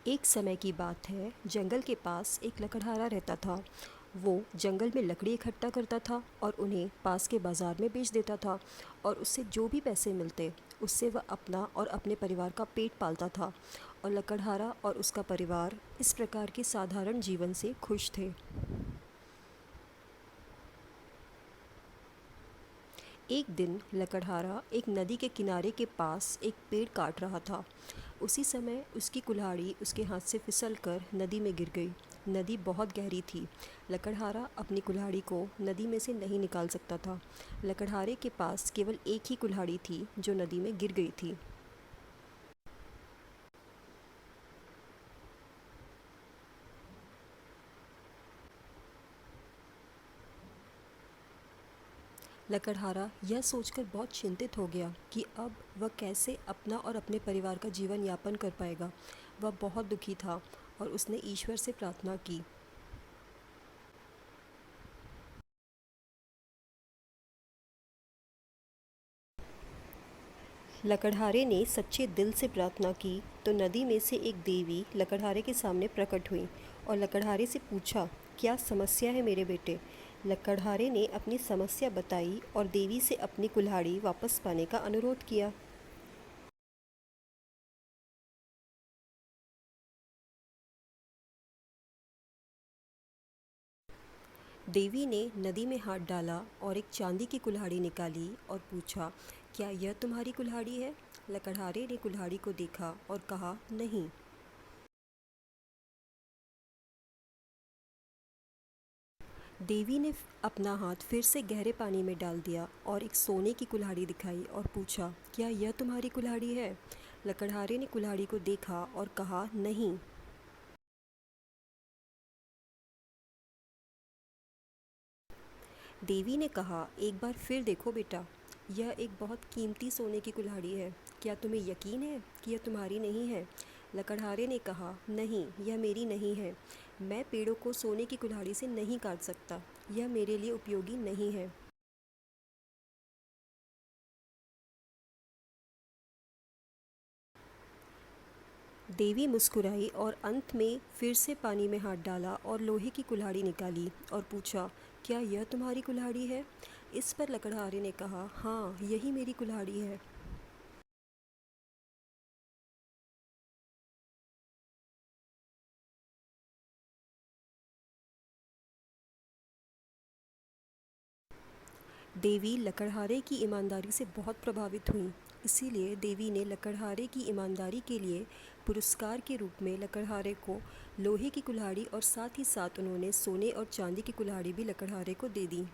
एक समय की बात है, जंगल के पास एक लकड़हारा रहता था। वो जंगल में लकड़ी इकट्ठा करता था और उन्हें पास के बाज़ार में बेच देता था और उससे जो भी पैसे मिलते उससे वह अपना और अपने परिवार का पेट पालता था। और लकड़हारा और उसका परिवार इस प्रकार के साधारण जीवन से खुश थे। एक दिन लकड़हारा एक नदी के किनारे के पास एक पेड़ काट रहा था। उसी समय उसकी कुल्हाड़ी उसके हाथ से फिसलकर नदी में गिर गई। नदी बहुत गहरी थी। लकड़हारा अपनी कुल्हाड़ी को नदी में से नहीं निकाल सकता था। लकड़हारे के पास केवल एक ही कुल्हाड़ी थी जो नदी में गिर गई थी। लकड़हारा यह सोचकर बहुत चिंतित हो गया कि अब वह कैसे अपना और अपने परिवार का जीवन यापन कर पाएगा। वह बहुत दुखी था और उसने ईश्वर से प्रार्थना की। लकड़हारे ने सच्चे दिल से प्रार्थना की तो नदी में से एक देवी लकड़हारे के सामने प्रकट हुई और लकड़हारे से पूछा, क्या समस्या है मेरे बेटे। लकड़हारे ने अपनी समस्या बताई और देवी से अपनी कुल्हाड़ी वापस पाने का अनुरोध किया। देवी ने नदी में हाथ डाला और एक चांदी की कुल्हाड़ी निकाली और पूछा, क्या यह तुम्हारी कुल्हाड़ी है। लकड़हारे ने कुल्हाड़ी को देखा और कहा, नहीं। देवी ने अपना हाथ फिर से गहरे पानी में डाल दिया और एक सोने की कुल्हाड़ी दिखाई और पूछा, क्या यह तुम्हारी कुल्हाड़ी है। लकड़हारे ने कुल्हाड़ी को देखा और कहा, नहीं। देवी ने कहा, एक बार फिर देखो बेटा, यह एक बहुत कीमती सोने की कुल्हाड़ी है। क्या तुम्हें यकीन है कि यह तुम्हारी नहीं है। लकड़हारे ने कहा, नहीं, यह मेरी नहीं है। मैं पेड़ों को सोने की कुल्हाड़ी से नहीं काट सकता। यह मेरे लिए उपयोगी नहीं है। देवी मुस्कुराई और अंत में फिर से पानी में हाथ डाला और लोहे की कुल्हाड़ी निकाली और पूछा, क्या यह तुम्हारी कुल्हाड़ी है। इस पर लकड़हारे ने कहा, हाँ, यही मेरी कुल्हाड़ी है। देवी लकड़हारे की ईमानदारी से बहुत प्रभावित हुई। इसीलिए देवी ने लकड़हारे की ईमानदारी के लिए पुरस्कार के रूप में लकड़हारे को लोहे की कुल्हाड़ी और साथ ही साथ उन्होंने सोने और चांदी की कुल्हाड़ी भी लकड़हारे को दे दी।